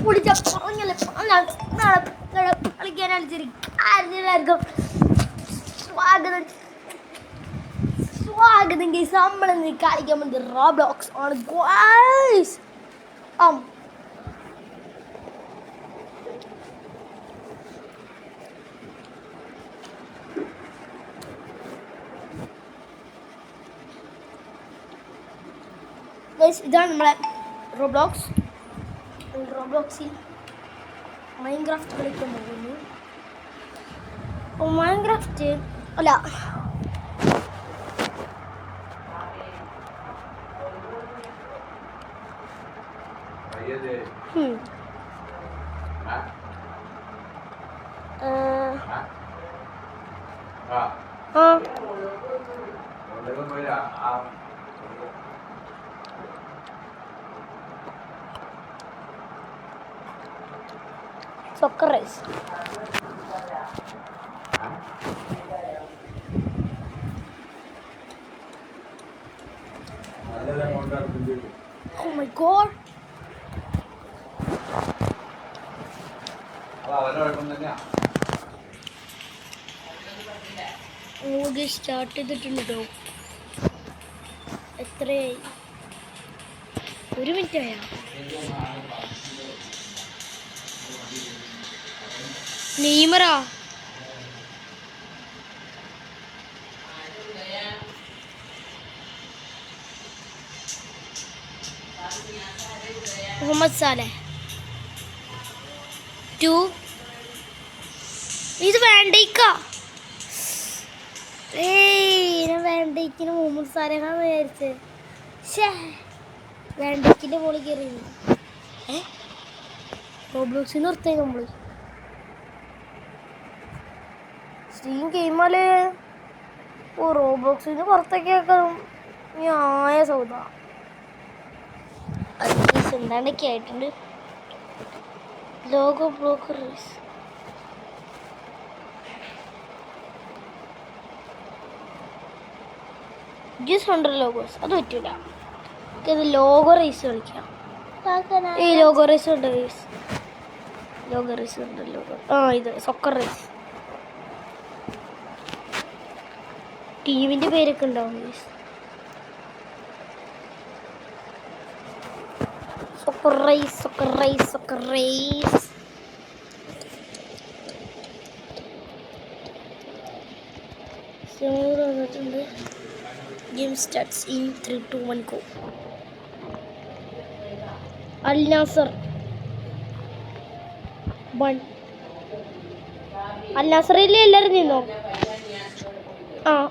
പൊളിച്ച പറഞ്ഞല്ലേ കളിക്കാനാണ് ശരി എല്ലാവർക്കും സ്വാഗതം സ്വാഗതം ഗൈസ്. നമ്മളിന്ന് കളിക്കാൻ വേണ്ടി റോബ്ലോക്സ് ആണ് ഗൈസ്. ഇതാണ് നമ്മളെ റോബ്ലോക്സിൽ മൈൻക്രാഫ്റ്റ് കളിക്കാൻ പോകുന്നു. മൈൻക്രാഫ്റ്റ് അല്ല soccer race. Oh my god. Start ചെയ്തിട്ടുണ്ടോ? എത്രയായി? 1 മിനിറ്റ് ആയോ? നെയ്മറാ മുഹമ്മദ് സാലേ 2. ഇത് വേണ്ടേക്കാ. വേണ്ടേക്കിന് മുഹമ്മദ് സാലേഹാന്ന് വിചാരിച്ചത്. വേണ്ടേക്കിന്റെ ബോളി കയറി റോബ്ലോക്സിന് നിർത്തേക്ക് നമ്മള് സ്റ്റീം ഗെയിമല്ലേ. റോബ്ലോക്സിന് പുറത്തേക്ക് ന്യായ സൗദ എന്താണ്ടൊക്കെ ആയിട്ടുണ്ട്. ലോഗോ ബ്ലോക്കർ റേസ് ഉണ്ട്. ലോഗോസ് അത് പറ്റൂല. ലോഗോ റേസ് കളിക്കാം. ഈ ലോഗോ റേസ് ഉണ്ട് റേസ്. ലോഗോ റേസ് ഉണ്ട്. ലോഗോ ഇത് സോക്കർ റേസ്. ടീമിന്റെ പേരൊക്കെ ഉണ്ടാവും race. Soccer race soccer race soccer race. വന്നിട്ടുണ്ട്. Game starts in 3, 2, 1 go. Al Nassr 1. Al Nassrയിൽ എല്ലാവരും നിന്നോ?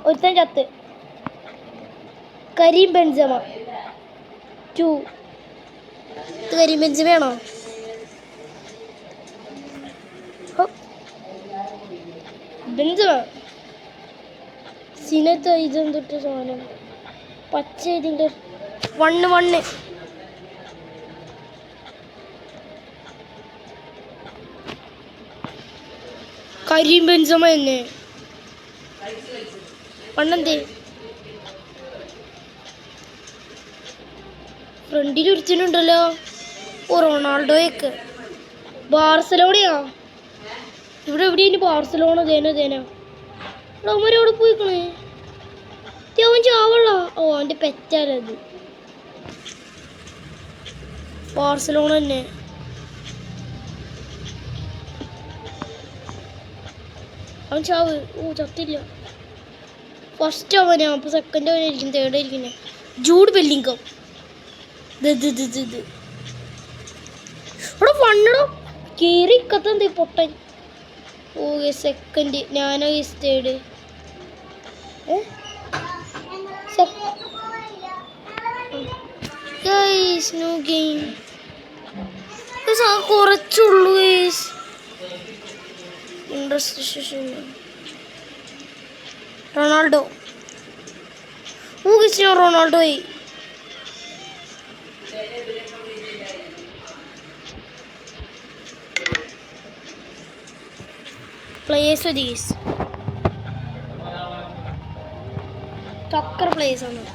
ഒരുത്തൻ ചത്ത്. കരീം ബെൻസമ 2. ഇത് കരീം ബെൻസമയാണോ? ബെൻസമ സിനത്ത് ഇതെന്തൊട്ട് സാധനം പച്ച ഇതിൻ്റെ 1-1. കരീം ബെൻസമ തന്നെ പണ്ടെന്തേ ഫ്രണ്ടിൽ ഒരുത്തിനുണ്ടല്ലോ. റൊണാൾഡോയൊക്കെ ബാർസലോണയാ. ഇവിടെ എവിടെയാണ് ബാർസലോണ? ദേന അവന്മാരവിടെ പോയിക്കണേ. അവൻ ചാവള്ള. അവൻ്റെ പെറ്റാലത്. ബാർസലോണ തന്നെ. അവൻ ചാവ്. ചത്തില്ല. ഫസ്റ്റ് അവനാ. അപ്പൊ സെക്കൻഡ് അവനായിരിക്കും. തേർഡ് ആയിരിക്കുന്നേ. Jude Bellingham. ഇവിടെ വണ്ണടോ കേറി കത്തന്തേ പൊട്ടൻ. സെക്കൻഡ്. ഞാനോ തേർഡ്. No game. കുറച്ചുള്ളൂ ഇൻട്രസ്റ്റ്. റൊണാൾഡോ. റൊണാൾഡോയി. Players with these. Soccer players on it.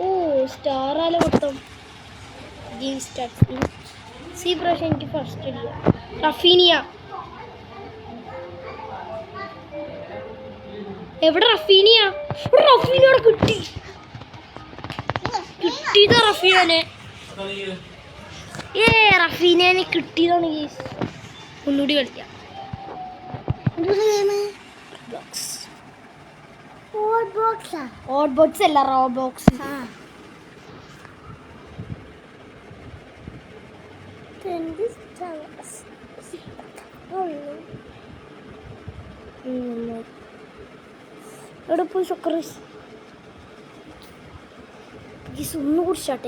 Oh, star ala mottham. Game start. C പ്രാവശ്യം എനിക്ക് ഫസ്റ്റ് അടിക്കാം. റഫീനിയ എവിടെ? റഫീനിയ റഫീനോടെ കിട്ടിയതാ റഫീനെ. റഫീനെ കിട്ടിയതാണ് ഗെയ്സ്. ഒന്നുകൂടി കളിക്കാം. ഓട്ട് ബോക്സ് അല്ല, റോബോക്സ്. എവിടെ പോയി സോക്കറീസ്? ഒന്ന് കുടിച്ചാട്ടെ.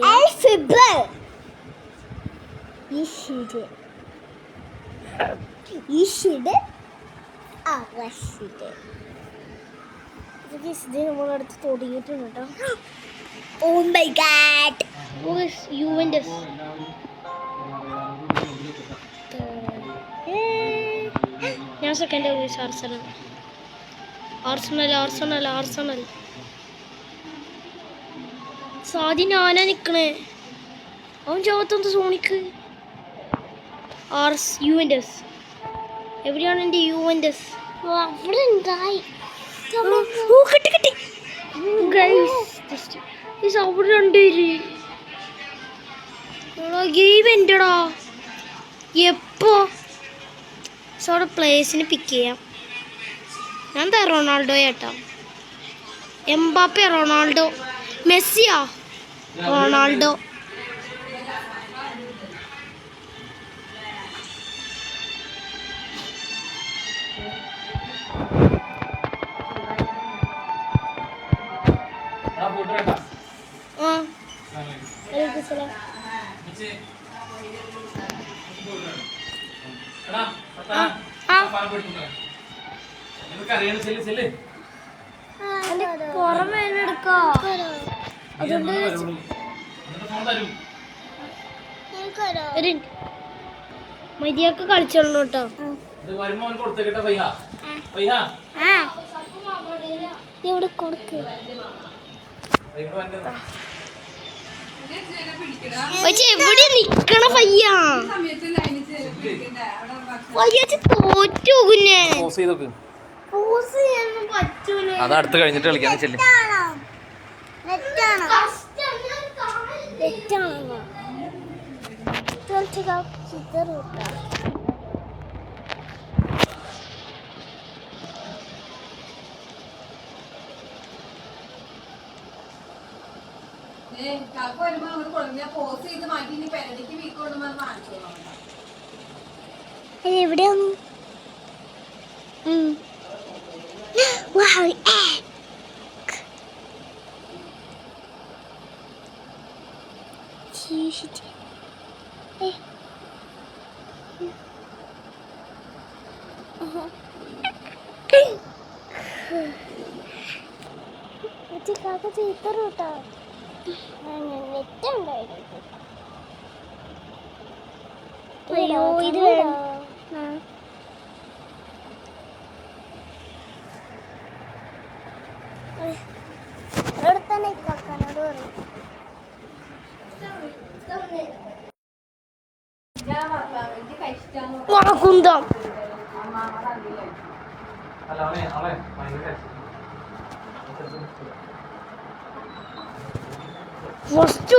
നമ്മളടുത്ത് തുടങ്ങിയിട്ടുണ്ട് കേട്ടോ. Oh my God! യുവന്റസ്. ഞാൻ സെക്കൻഡ്. ആർസണൽ. സാധി ഞാനാ നിക്കണേ. അവൻ ചാവത്തൊന്ന് സോണിക്ക്. യുവന്റസ്. എവിടെയാണ് എൻ്റെ യുവന്റസ്? അവിടെ ഉണ്ടായി. കിട്ടി. അവിടെ രണ്ടുപേര്. ഗെയിം എന്റെടാ. എപ്പോ അവിടെ പ്ലേസിന് പിക്ക് ചെയ്യാം. ഞാൻ റൊണാൾഡോ ചേട്ടാ. എംബാപ്പെ, റൊണാൾഡോ, മെസ്സിയാ? റൊണാൾഡോ. മര്യാദക്ക് കളിച്ചോളൂ കേട്ടോ. എവിടെ കൊടുക്ക്? എവിടെ നിക്കണ പയ്യ? തോറ്റു. അത് അടുത്ത് കഴിഞ്ഞിട്ട് കളിക്കാൻ ചെല്ലി. എവിടെയാണ്? അയ്യോ ഇത് കുന്തം. ഫസ്റ്റ്